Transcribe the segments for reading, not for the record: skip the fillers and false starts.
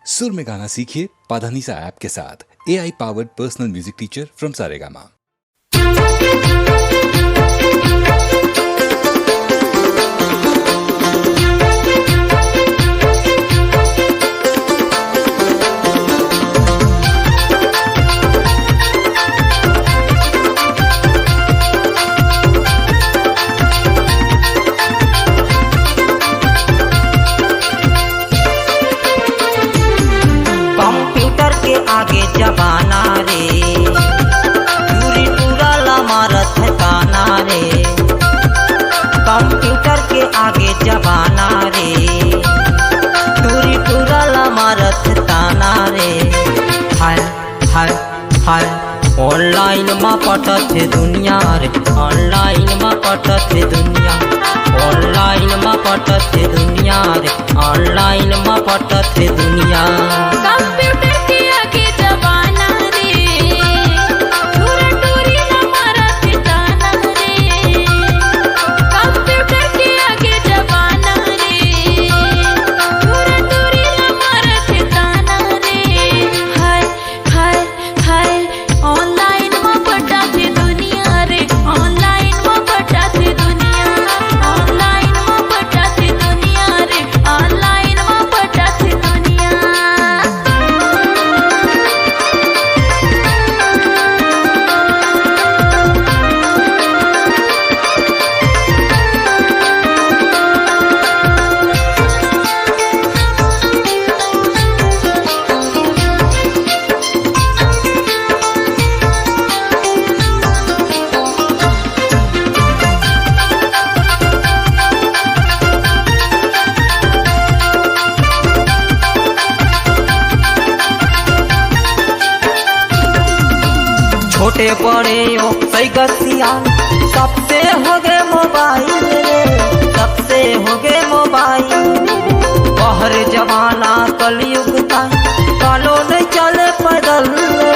सुर में गाना सीखिए पाधानीसा ऐप के साथ। AI powered personal music teacher from Saregama. Computer के आगे जमाना रे, दूरी टूरला मारत है ताना रे। कंप्यूटर के आगे जमाना रे, दूरी टूरला मारत है ताना रे। हाय हाय हाय ऑनलाइन में पटत है दुनिया रे, ऑनलाइन में पटत है दुनिया, ऑनलाइन में पटत है दुनिया रे, ऑनलाइन में पटत है दुनिया। कंप्यूटर के आगे जमाना रे, टूरा टूरी ना मारत ताना रे। कंप्यूटर के आगे जमाना रे, टूरा टूरी ना मारत ताना रे। हाय हाय हाय ऑनलाइन में पटत दुनिया रे, ऑनलाइन में पटत दुनिया, ऑनलाइन में पटत दुनिया रे, ऑनलाइन में पटत दुनिया। छोटे बड़े हो सैगसिया सबसे हो गए मोबाइल रे, सबसे हो गए मोबाइल। बहर जमाना कलयुग का कालो नहीं चले पैदल रे,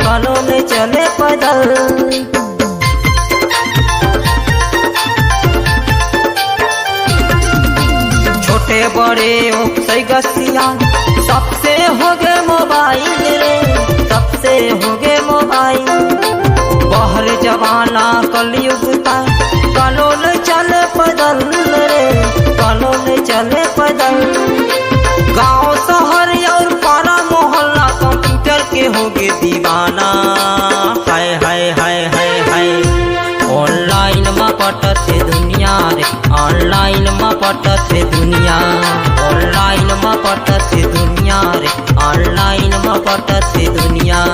कालो नहीं चले पैदल। छोटे बड़े हो सैगसिया सबसे हो गए मोबाइल रे, सबसे हो गए मोबाइल। बहर जमाना कलयुग का कानून चले पैदल रे, कानून चले पैदल। गांव शहर और पारा मोहल्ला कंप्यूटर के हो गए दीवाना। हाय हाय हाय हाय हाय ऑनलाइन में पटत है दुनिया रे, ऑनलाइन में पटत है दुनिया, ऑनलाइन में पटत है दुनिया रे, ऑनलाइन में पटत है दुनिया।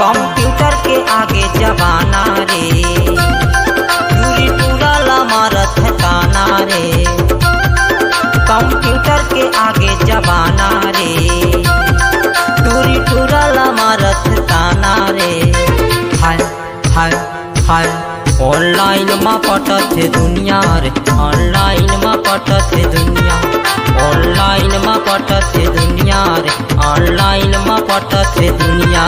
कंप्यूटर के आगे जमाना रे, दूरी टूरला मारत है ताना रे। कंप्यूटर के आगे जमाना रे, दूरी टूरला मारत है ताना रे। हाय हाय हाय ऑनलाइन में पटत है दुनिया रे, ऑनलाइन में पटत है दुनिया। ऑनलाइन में पटत दुनिया रे, ऑनलाइन में पटत दुनिया।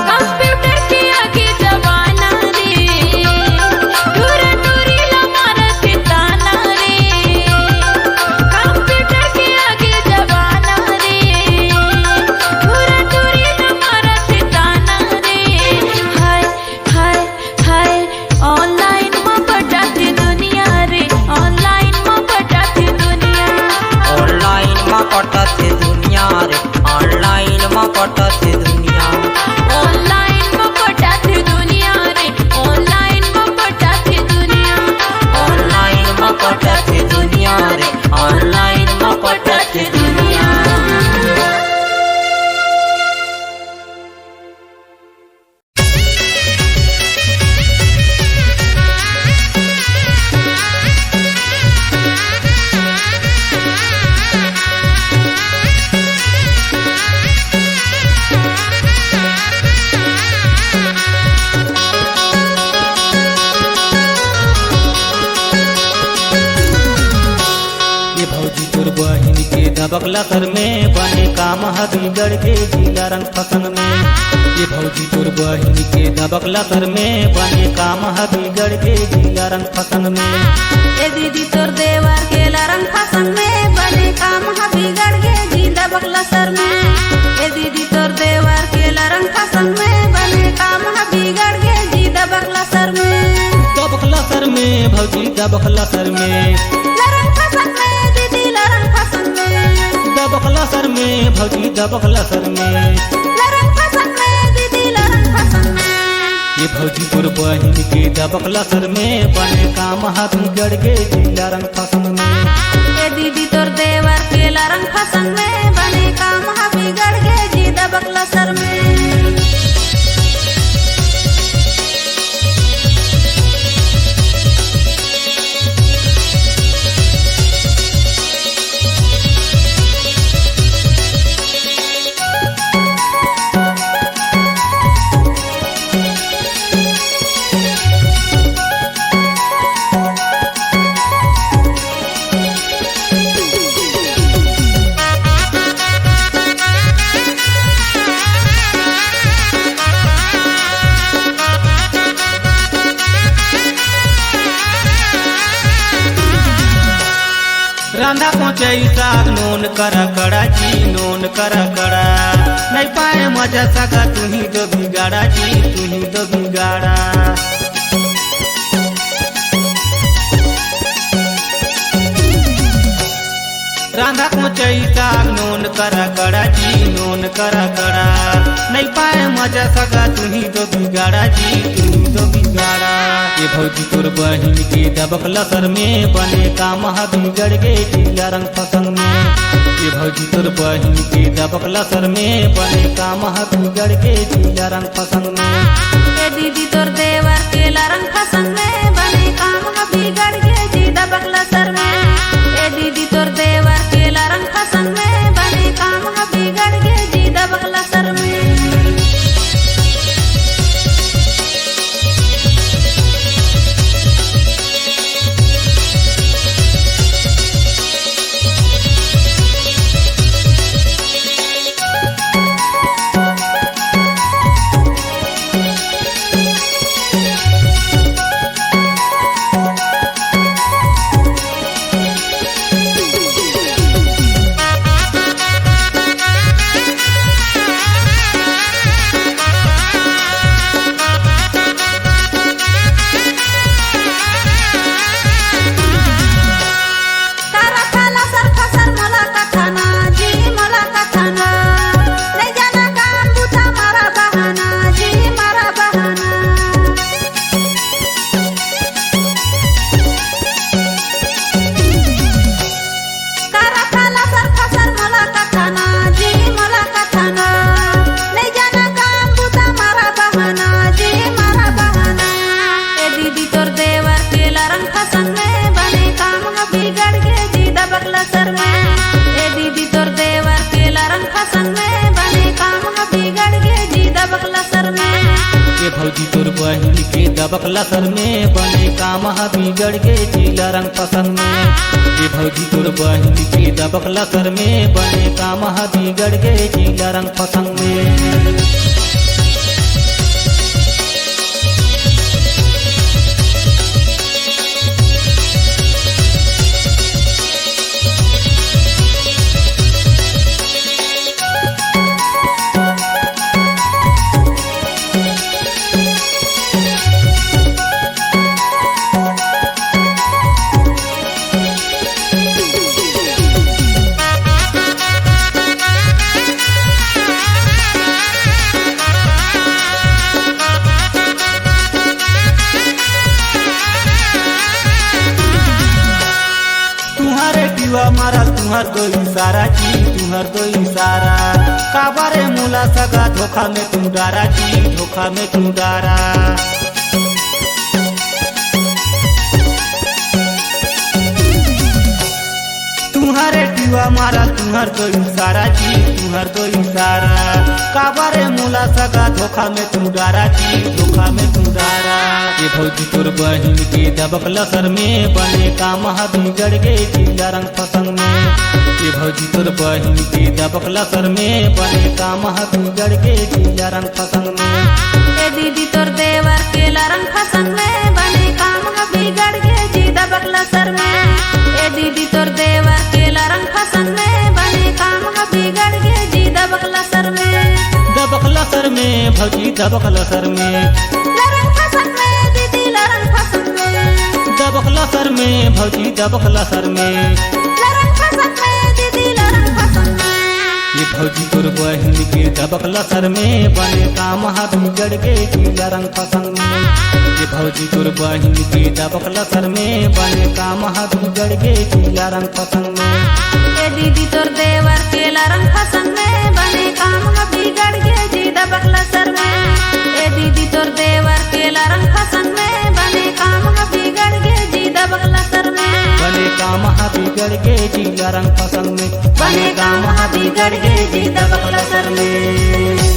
कंप्यूटर के आगे जमाना रे, टूरा टूरी ला मारत ताना रे। कंप्यूटर के आगे जमाना रे, टूरा टूरी ला मारत ताना रे। हाय हाय हाय ऑनलाइन में पटत दुनिया रे, ऑनलाइन में पटत दुनिया। ऑनलाइन में पटत दुनिया रे, ऑनलाइन में पटत दुनिया। ऑनलाइन में पटत दुनिया रे, ऑनलाइन में पटत दुनिया। ऑनलाइन में पटत दुनिया रे, ऑनलाइन में पटत दुनिया। ये भौजी तोर बहिन के दबकला कर में बने काम ह बिगड़ के जिला रंग फसन में। ये भौजी तोर बहिन के दबकला कर में बने काम ह बिगड़ के जिला रंग फसन में। ए दीदी तोर देवर के रंग फसन में बने काम ह बिगड़ गे जी दबकला सर में। ए दीदी तोर देवर के रंग फसन में बने काम ह बिगड़ गे जी दबकला सर में। दबकला सर में भौजी दबकला सर में, लरंग फसन में दीदी लरंग फसन में। दबकला सर में भौजी दबकला सर में। लरंग फसन में दीदी लरंग फसन में। ये भौजी तोर बहिन के दबकला सर में बने काम ह बिगड़ के जिला रंग फसन में। ए दीदी तोर देवर के रंग फसन में बने काम ह बिगड़ गे जी दबकला सर में। रांधा पहुँचाई साग नोन करा कड़ा जी, नोन करा कड़ा। नहीं पाए मजा सगा तू ही तो बिगाड़ा जी, तू ही तो बिगाड़ा। रांधा पहुँचाई साग नोन करा कड़ा जी, नोन करा कड़ा। नहीं पाए मजा सगा तू ही तो बिगाड़ा जी, तू ही तो बिगाड़ा। ये भौजी तोर बहिन के दबकला सर में बने काम ह बिगड़ गे जिला रंग फसन में। ये भौजी तोर बहिन के दबकला सर में बने काम ह बिगड़ गे जिला रंग फसन में। ए दीदी तोर देवर के रंग फसन में बने काम ह बिगड़ गे जी दबकला सर में। ए दीदी तोर देवर के रंग फसन में बने काम ह बिगड़ गे जी दबकला सर में। भौजी तोर बहिन के दबकला सर में बने काम बिगड़ गे जिला रंग पसंद में। ये भौजी तोर बहिन के दबकला सर में बने काम बिगड़ गे जिला रंग पसंद में। मारा तुहर दो इशारा जी, तुहर दो इशारा काबारे मुला सगा धोखा में तुम डारा जी, धोखा में तुम डारा। तुम्हारे टीवा मारा तुहर दो इशारा जी, तुहर दो इशारा काबारे मुला सगा धोखा में तुम डारा जी, धोखा में तुम डारा। ये भौजी तोर बहिन के दबकला सर में बने काम बिगड़ गे जिला रंग पसंद में। ये भौजी तोर बहिन के दबकला सर में बने काम बिगड़ गे जिला रंग पसंद में। ए दीदी तोर देवर के रंग पसंद में बने काम बिगड़ गे जी दबकला सर में। ए दीदी तोर देवर के रंग पसंद में बने काम बिगड़ गे जी दबकला सर में। दबकला सर में भौजी दबकला सर में, रंग पसंद में दीदी रंग पसंद में। दबकला सर में भौजी दबकला सर में, रंग पसंद में दीदी रंग पसंद में। ये भौजी तोर बहिन के दबकला सर में बने काम बिगड़ गे जिला रंग पसंद में। ये भौजी तोर बहिन के दबकला सर में बने काम बिगड़ गे जिला रंग पसंद में। ए दीदी तोर देवर के रंग पसंद में बने काम बिगड़ गे जी दबकला सर में। ए दीदी तोर देवर के रंग पसंद में बने काम बिगड़ गे जी दबकला सर में। बने काम बिगड़ गे जिला रंग पसंद में, बने काम बिगड़ गे जी दबकला सर में।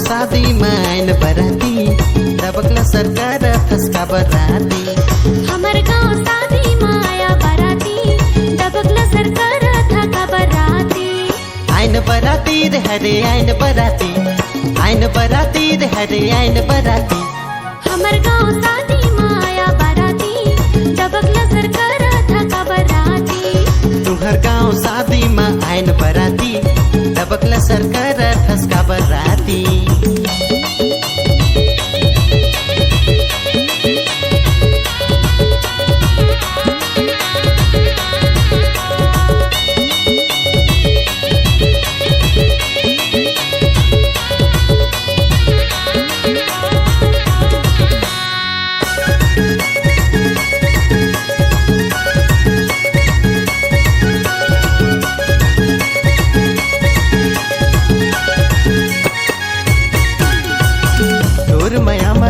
शादी मायन बराती दबकला सरकार फसका बराती। हमर गाँव शादी माया बराती दबकला सरकार थका बराती। आइन बराती रे हरे आइन बराती, आइन बराती रे हरे आइन बराती। हमर गाँव शादी माया बराती दबकला सरकार थका बराती। तुहर गाँव शादी माँ आइन बराती दबकला सरकार फसका बराती।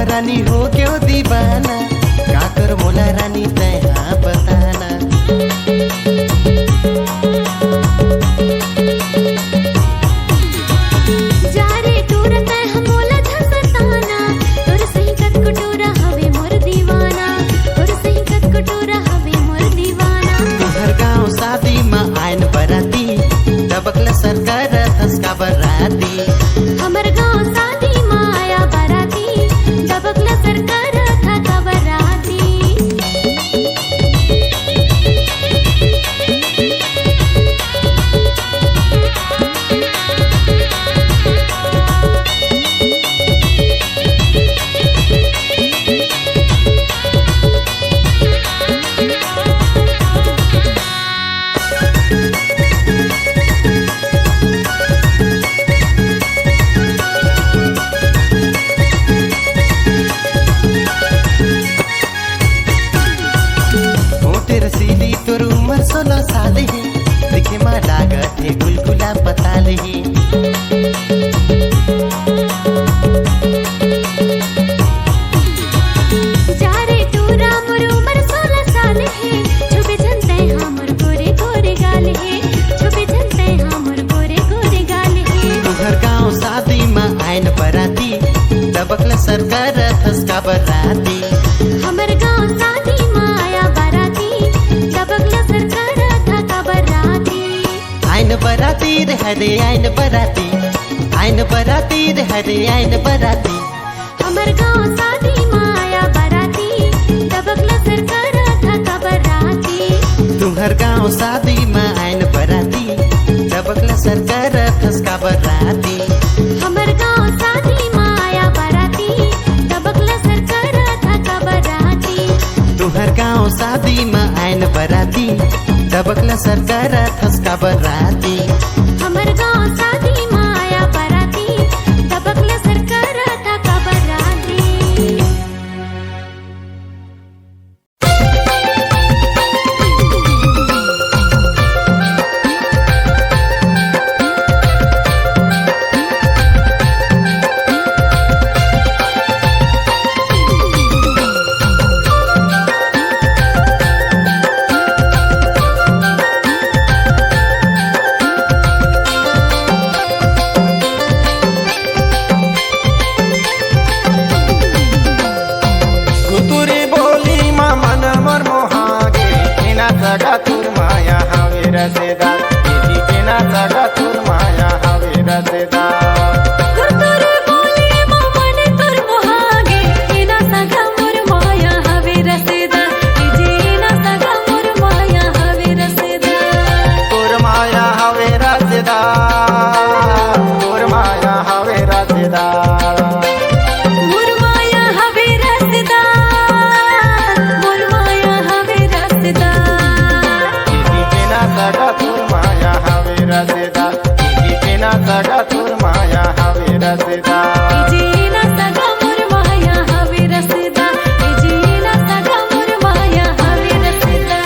रानी हो क्यों दीवाना क्या कर मोला रानी तैहा बताना। जा रे टूर तै हमोला झसताना तोर सही कटकुटूरा हवे मोर दीवाना, तोर सही कटकुटूरा हवे मोर दीवाना। तुहर गाँव शादी माँ आइन बराती दबकला सरकार फसका बराती। हमर गाँव शादी माया बराती दबकला उम्र 16 साल है दिखे मा लागत है गुलगुला पताल है जारे टूरा मोर उमर 16 साल है छुपे जनते हमर गोरे गोरे गाल है छुपे जनते हमर गोरे गोरे गाल है तुहर गाँव शादी में आइन बराती दबकल सरकार थसका बराती हमर गांव शादी में आया बाराती दबकला सरकार था बराती आइन बराती रे हरे आइन बराती आइन बराती रे हरे आइन बराती हमर गांव शादी में आया बाराती दबकला सरकार था बराती तुहर गाँव शादी में आइन बराती दबकल सरकार थसका बराती हमर गांव शादी में आया बाराती दबकला सरकार था बराती तुहर गाँव शादी में आइन बराती दबकल सरकार थसका बराती हमर गांव शादी में आया बाराती दबकला सरकार था बराती गुतुरी बोली मा मन मोर मोहागे एना सगा तुर माया हवे रसेदा दीदी एना सगा तुर माया हवे रसेदा गुरतुर बोले मन तुर मोहागे एना सगा मोर माया हवे रसेदा एना सगा मोर माया हवे रसेदा तुर माया हवे रसेदा तुर माया हवे रसेदा मोर माया हवे रसेदा मोर माया हवे रसेदा दीदी एना सगा तुर माया हवे रसेदा दीदी एना सगा तुर माया हवे रसेदा एना सगा मोर माया हवे रसेदा एना सगा मोर माया हवे रसेदा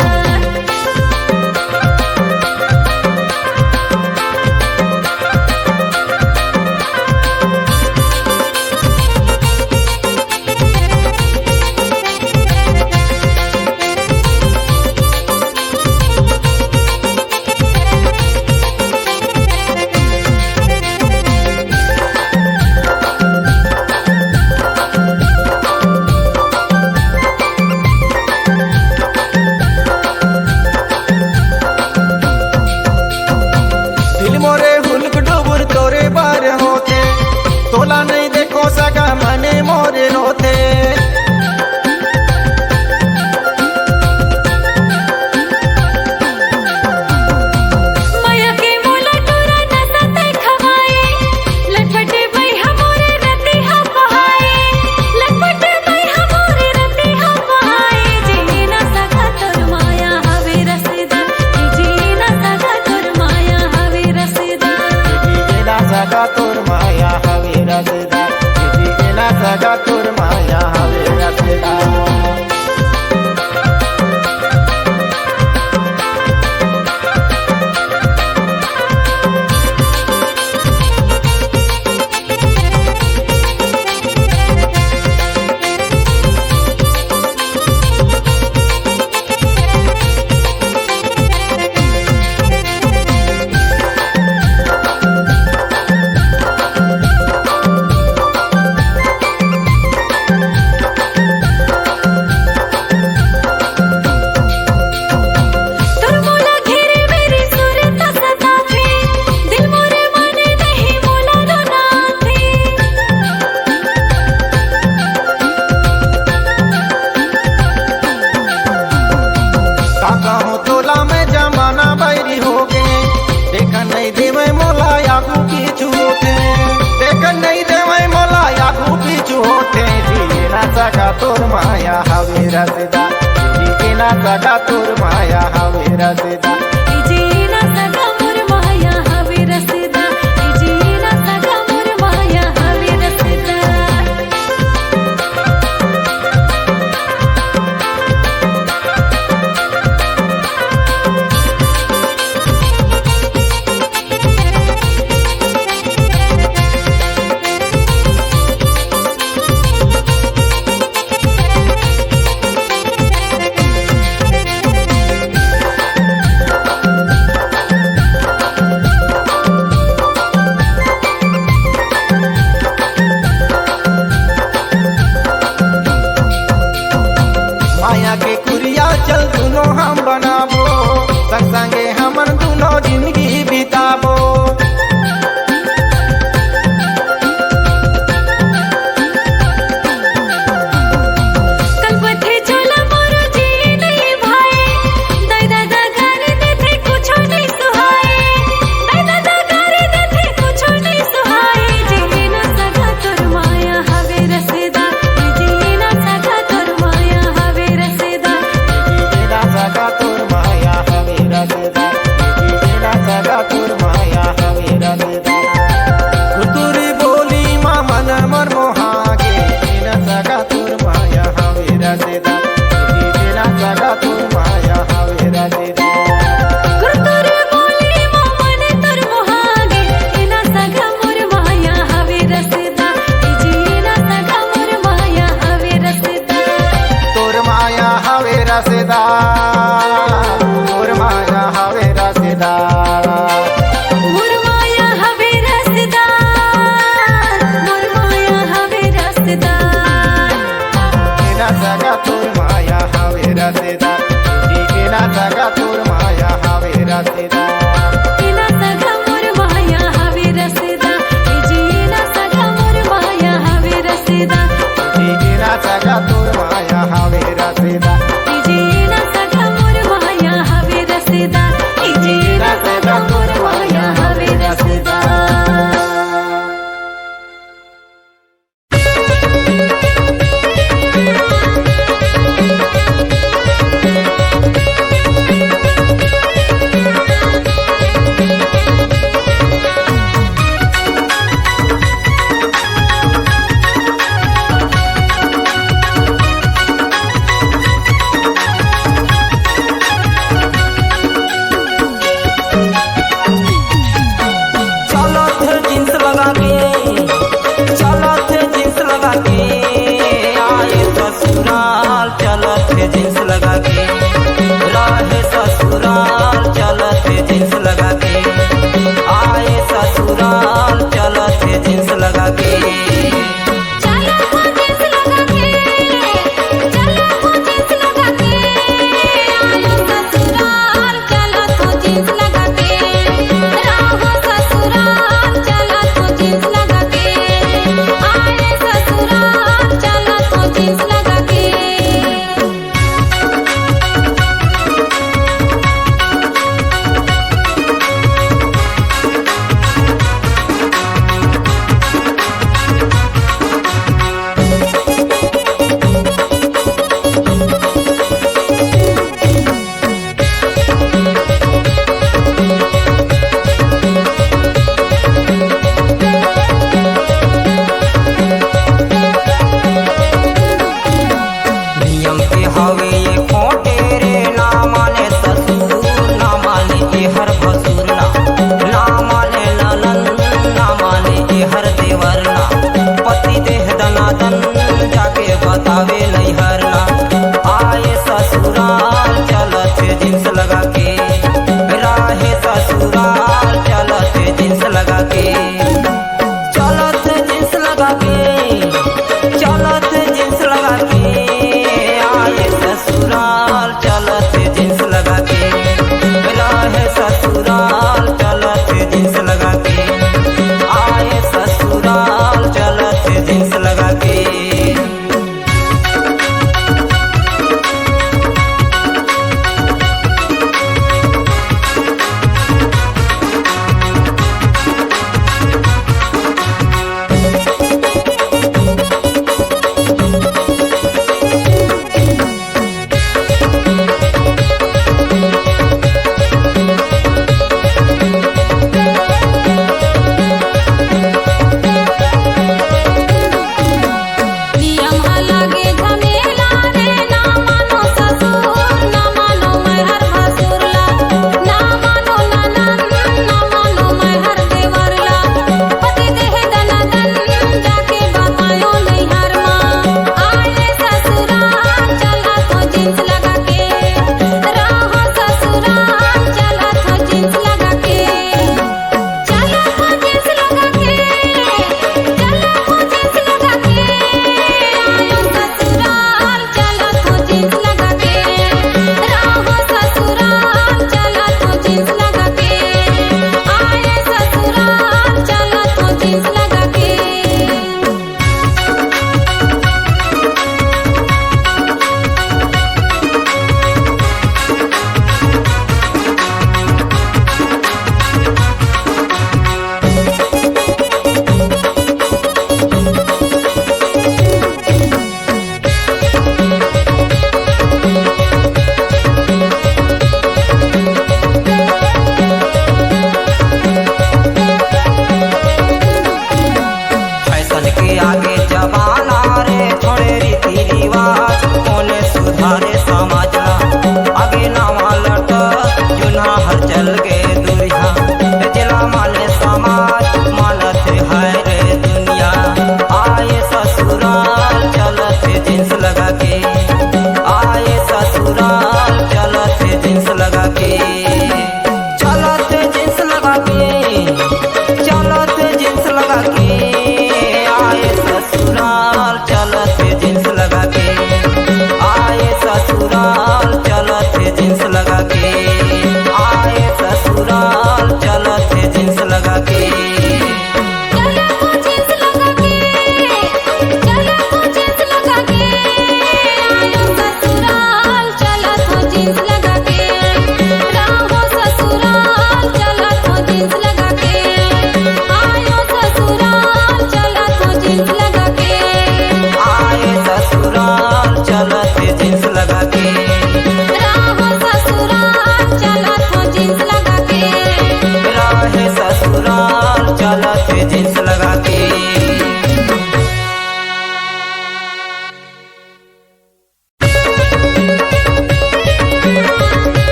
दिल मोरे हुलक डुबुर तोरे बार होते तोला नहीं देखो सगा मने मोरे रोते माया के मोला टोरा नसते खवाए लटपटे भाई हमरे रति हम बहाए लटपटे भाई हमरे रति हम बहाए जीना सगा तोर माया हवे रसेदा जीना सगा तोर माया हवे रसेदा दीदी एना सगा तोर माया हवे रसेदा दीदी एना सगा तोर माया हवे रसेदा तोर मोला घेरे मेरी सूरत सताथे दिल मोरे माने नहीं मोला रोनाथे काका हो तोला में जमाना बैरी हो गए देखा नहीं देवे मोला यागू पीछू होते देखा नहीं देवे मोला यागू पीछू होते जी एना सगा तोर माया हवे रसेदा जी एना सगा तोर माया हवे रसेदा जीना सगा मोर माया हवे रसेदा जीना सगा मोर माया हवे रसेदा जोड़िया चल दुनो हम बनाबो संग संगे हमन दुनो जिंदगी बिताबो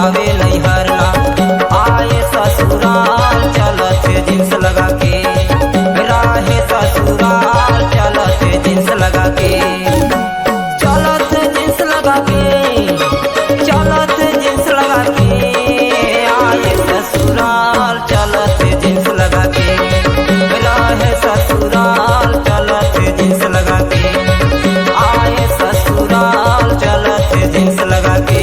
आवे नैहर ना आए ससुराल चलत जींस लगा के राहे ससुराल चलत जींस लगा के चलत जींस लगा के चलत जींस लगा के आए ससुराल चलत जींस लगा के राहे ससुराल चलत जींस लगा के आए ससुराल चलत जींस लगा के।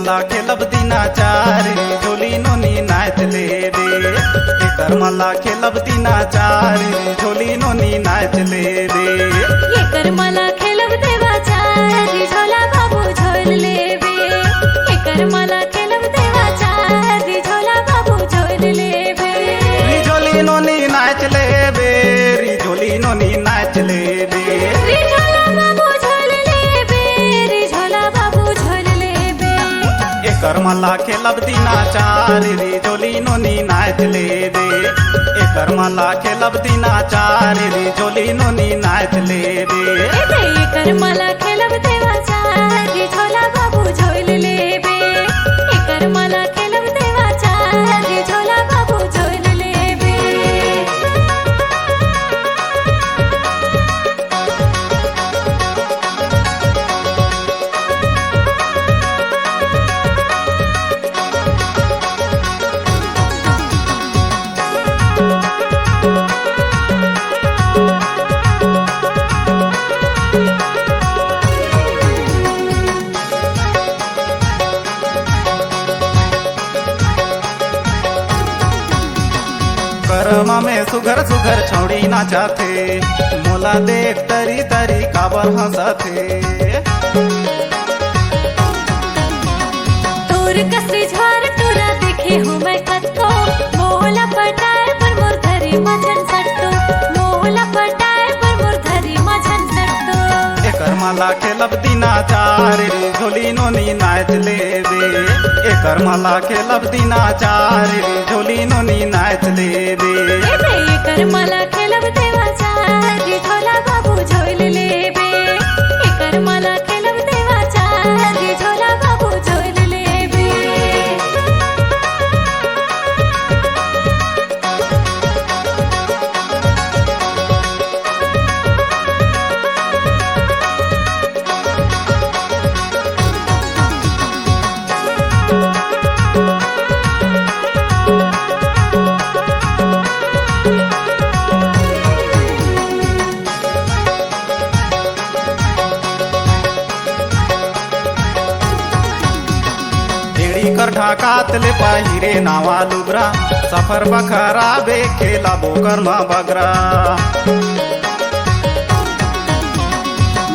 मला खेलब दिनाचार झोली नोनी नाच लेबे एकर मला खेलब दिनाचार झोली नोनी नाच लेबे एकर मला खेलब देवाचा रिझोला बाबू झोल लेबे एकर मला खेलब देवाचा रिझोला बाबू झोल लेबे रिझोली नोनी नाच लेबे रिझोली नोनी नाच लेबे रिझोला बाबू झोल लेबे रिझोला बाबू झोल लेबे एकर मला खेलब दिनाचार रिझोली नोनी नाच लेबे एकर मला खेलब दिनाचार रिझोली नोनी नाच लेबे एकर मला खेलब देवाचा रिझोला बाबू झोल लेबे एकर मला खेलब देवाचा रिझोला बाबू झोल लेबे करमा में सुघर सुघर छौड़ी नाचाथे मोला देख तरी तरी काबर हंसथे तोर कसरी झार तोरा देखे हो मैं कतको मोला पटार पर मोर घरी मजन सट्टो मोला पटार पर मोर घरी मजन सट्टो एकर मला खेलब दिनाचार झोली नोनी नाच लेबे एकर मला खेलब दिनाचार झोली नोनी नाच लेबे एकर मला खेलब देवाचा रिझोला बाबू झोल लेबे एकर मला खेलब देवाचा रिझोला बाबू झोल लेबे कर ढाकातले पाहिरे नावा लुगरा सफर बखरा बे खेला बोकर मा बगरा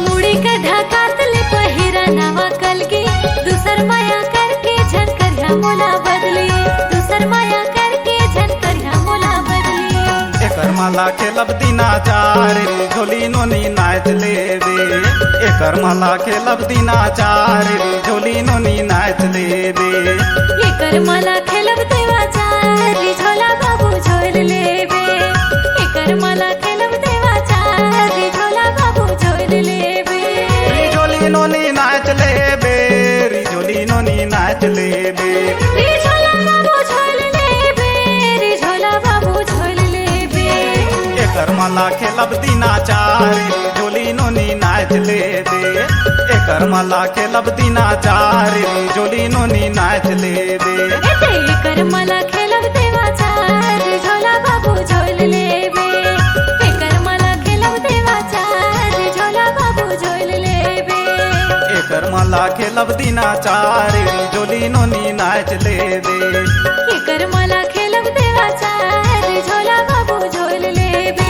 मुड़ी का ढाकात ले पहिरा नवा कलगी दूसर माया करके झनकर मोला बदली दूसर माया करके झनकर मोला बदली एकर मला खेलब दिनाचार झोली नोनी नाच लेबे एकर मला खेलब दिनाचार झोली नोनी नाच लेबे एकर मला खेलब देवाचा रिझोला बाबू झोल लेबे एकर मला खेलब देवाचा रिझोला बाबू झोल लेबे रिझोली नोनी नाच लेबे रिझोली नोनी नाच लेबे रिझोला बाबू झोल लेबे रिझोला बाबू झोल लेबे एकर मला खेलब दिनाचार झोली नोनी नाच लेबे एकर मला खेलब दिनाचार झोली नोनी नाच लेबे एकर मला खेलब देवाचा रिझोला बाबू झोल लेबे एकर मला खेलब देवाचा रिझोला बाबू झोल लेबे एकर मला खेलब दिनाचार झोली नोनी नाच लेबे एकर मला खेलब देवाचा रिझोला बाबू झोल लेबे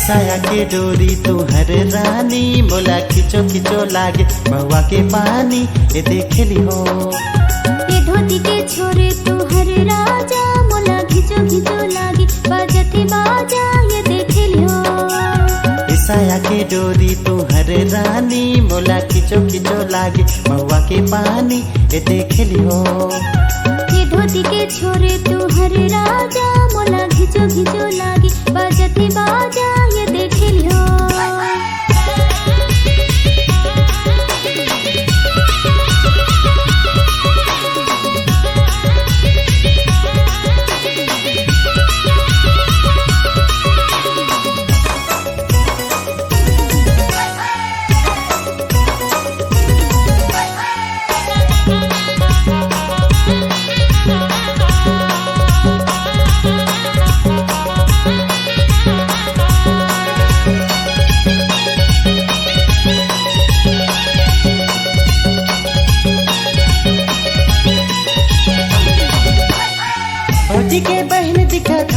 साया के डोरी तुहर रानी मोला खिचो खिचो लागे महुआ के पानी ये देखेली हो ये धोती के छोरे तू हर राजा मोला खिचो खिचो लागी बजते बाजा ये देखे लियो साया के डोरी तुहर रानी मोला खिचो खिचो लागे महुआ के पानी ये देखेली हो ये धोती के छोरे तू हर राजा मोला खिचो खिचो लागी बजते बाजा ये देखे लियो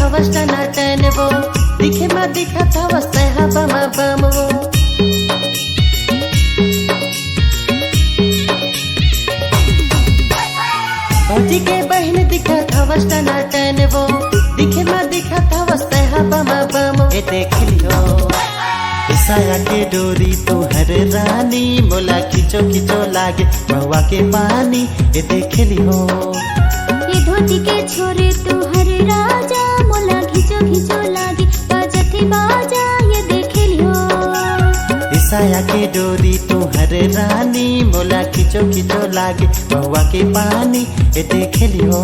हवस टनाटन वो दिखे में दिखत हवस तहा बम बम वो भौजी के बहन दिखत हवस टनाटन वो दिखे में दिखत हवस तहा बम बम ए देख लियो साया के डोरी तुहर रानी मोला खिचो खिचो लागे महुआ के पानी ए देख लियो ये धोती के छोरे तुहर राजा मोला खिचो खिचो लागे बाजती बाजा ये देख लियो साया के डोरी तुहर रानी मोला खिचो खिचो लागे महुआ के पानी ए देख लियो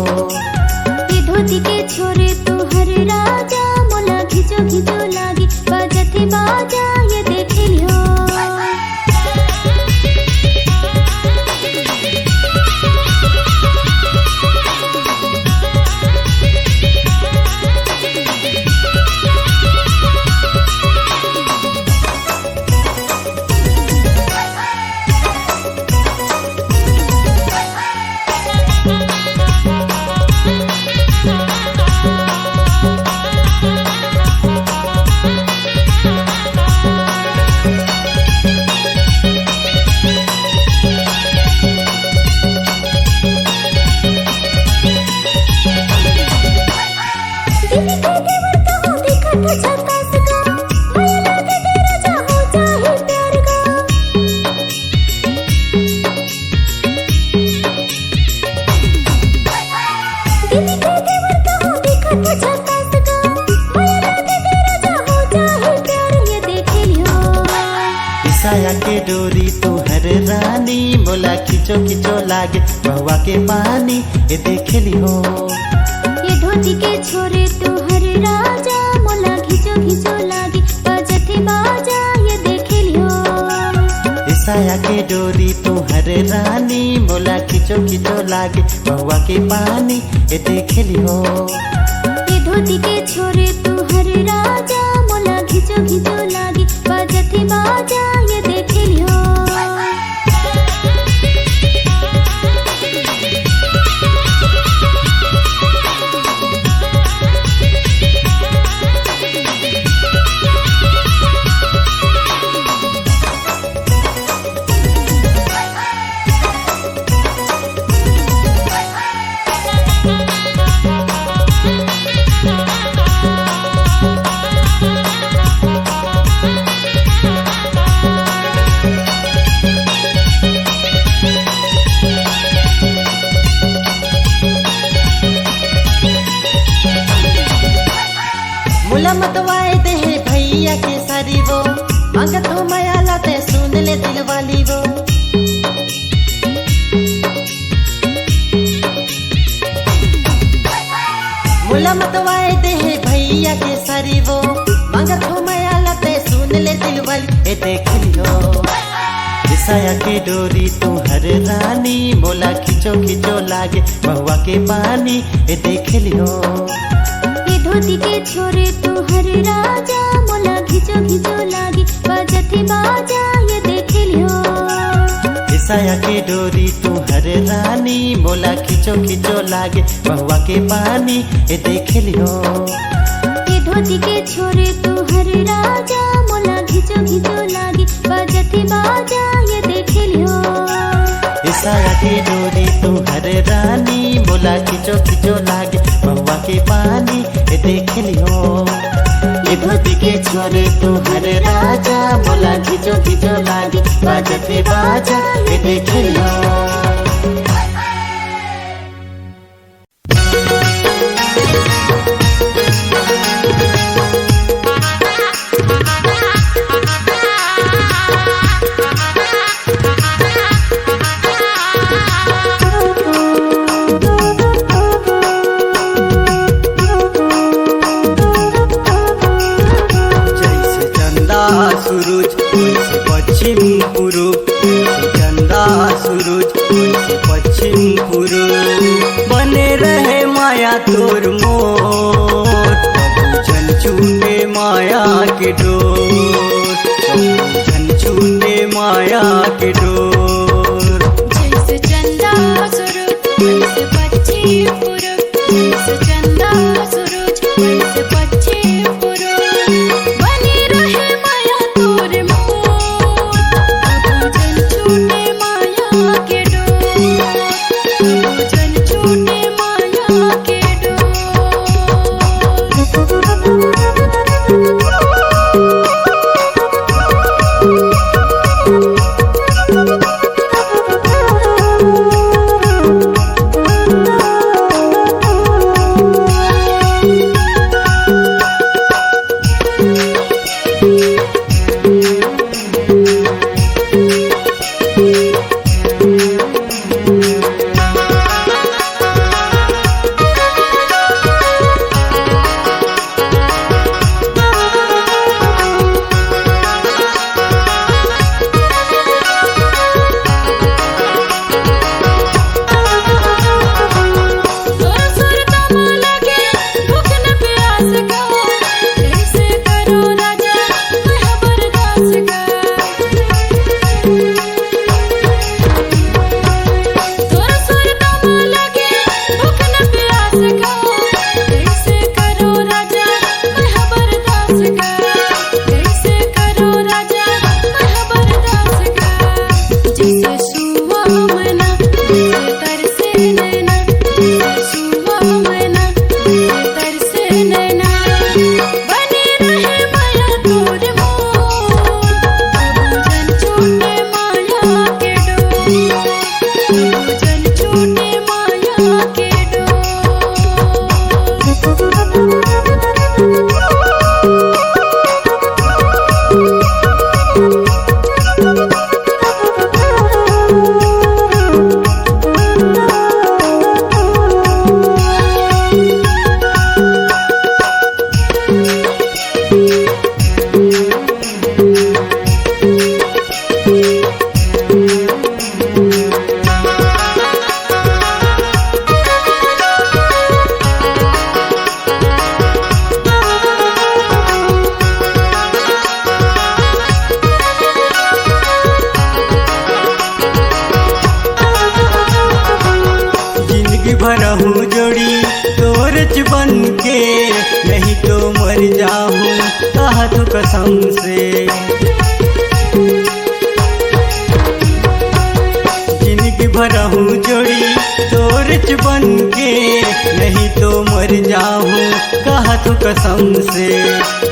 ये धोती के छोरे तुहर राजा मोला खिचो खिचो लागे बाजती बाजा ये देख लियो के डोरी तुहर रानी मोला खिचो खिचो लागे महुआ के पानी ए देख लियो ये धोती के छोरे तुहर राजा मोला खिचो खिचो लागे बाजते बाजा ये देख लियो साया के डोरी तुहर रानी मोला खिचो खिचो लागे महुआ के पानी ए देख लियो ये धोती के छोरे तुहर राजा मोला खिचो खिचो लागे बाजते बाजा ये देख लियो मुला मतवाए दे भैया के सारी वो मांग तो माया लाते सुन ले दिल वाली वो मुला मतवाए दे भैया के सारी वो मांग तो माया लाते सुन ले दिल वाली ए देख लियो साया के डोरी तुहर रानी मोला खिचो खिचो लागे महुआ के पानी ए देख लियो धोती के छोरे तुहर राजा मोला खिचो खिचो लागे बाजते बाजा ये देख लियो साया के डोरी तुहर रानी मोला खिचो खिचो लागे महुआ के पानी ए देख लियो ये धोती के छोरे तुहर राजा मोला खिचो खिचो लागे बाजते बाजा ये देख लियो साया के डोरी तुहर रानी मोला खिचो खिचो लागे महुआ के पानी ए देख लियो ये धोती के छोरे तुहर राजा मोला खिचो खिचो लागे बाजते बाजा ए देख लियो सूरज पश्चिम पूर्व चंदा सूरज भरहूँ जोड़ी तोरच बन के, नहीं तो मर जाऊँ कहा तो कसम से। जिंदगी भरहूँ जोड़ी तोरच बन के, नहीं तो मर जाऊँ कहा तो कसम से,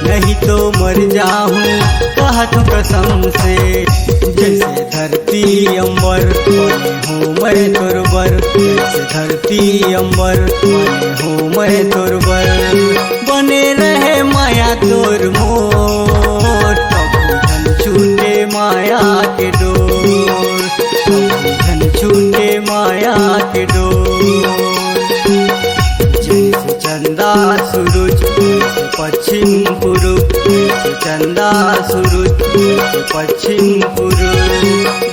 नहीं तो मर जाऊँ कहा तो कसम से। जैसे धरती अंबर बने हूँ मैं तोर बर, जैसे धरती अंबर बने हूँ मैं तोर बर, बने रहे माया तोर मोर, कबू धन छूटे माया के डोर, कबू धन छूटे माया के डोर। जैसे चंदा सूरज जैसे पश्चिम पूर्व, जैसे चंदा सूरज जैसे पश्चिम पूर्व,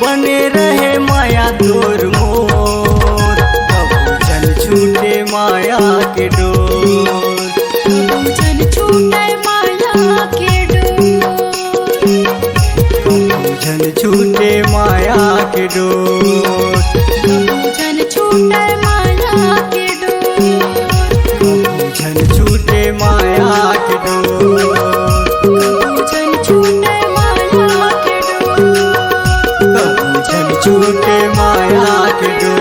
बने रहे माया तोर मोर, कबू जल छूटे माया के डोर, कबू जल छूटे माया के डोर, कबू जल छूटे माया के डोर, कबू जल छूटे माया के डोर, कबू जल छूटे माया के डोर, कबू जल छूटे माया के डोर, कबू जल छूटे माया के डोर।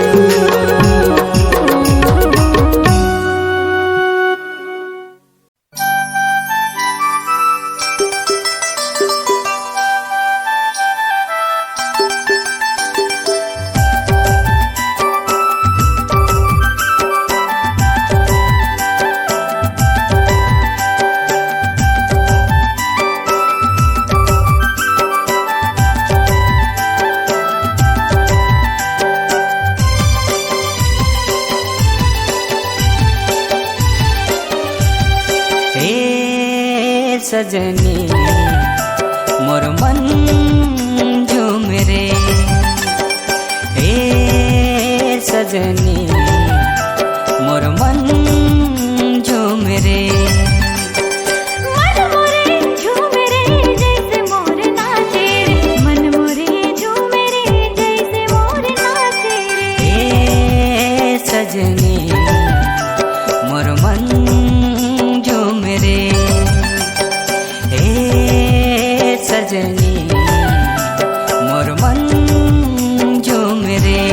सजनी मोर मन झूम रे, हे सजनी मोर मन झूम रे। मन मोरे झूम रे जैसे मोर नाचे रे, मन मोरे झूम रे जैसे मोर नाचे रे। हे सजनी मोर मन झूम रे, सजनी मोर मन झूम रे।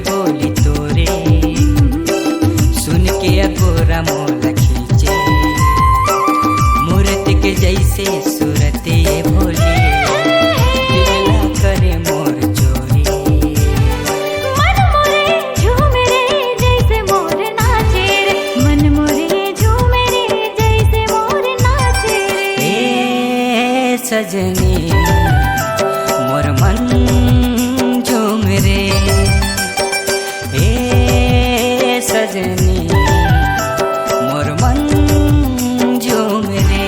बोली तोरे सुन के अकोरा मोल खींचे, मूर्ति के जैसे सूरते भोली दिला करे मोर चोरी। मन मोरे झूम रे जैसे मोर नाचे रे, मन मोरे झूम रे जैसे मोर नाचे रे। ए सजनी मोर मन झूम रे, सजनी मोर मन झूम रे।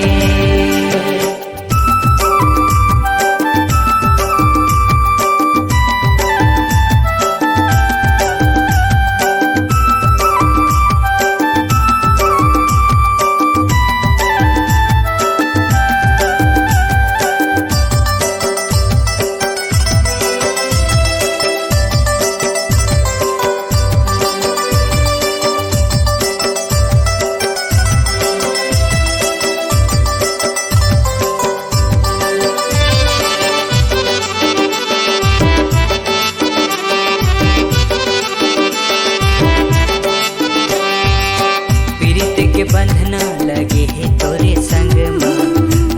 बंधना लगे है तोरे संग में,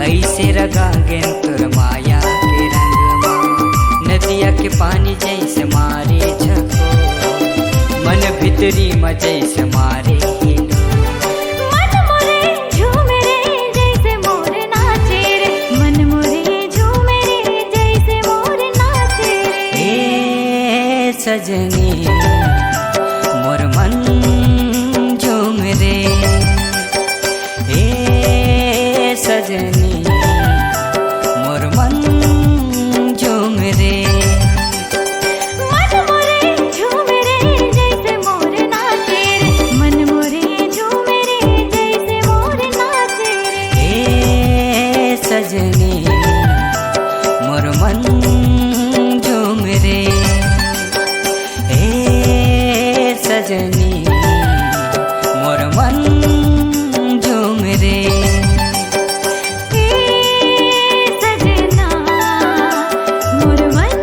ऐसे रगांगे तोर माया के रंग में। नदिया के पानी जैसे मारे झको, मन भीतरी में जैसे मारे मन सजनी मोर मन झूम रे ए सजनी मोर मन झूम रे मन मोरे झूम रे जैसे मोर नाचे रे मन मोरे झूम रे जैसे मोर नाचे रे ए सजनी मोर मन झूम रे ए सजनी मोर मन झूम रे ए सजना मोर मन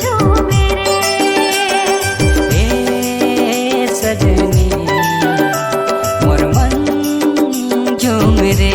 झूम रे ए सजनी मोर मन झूम रे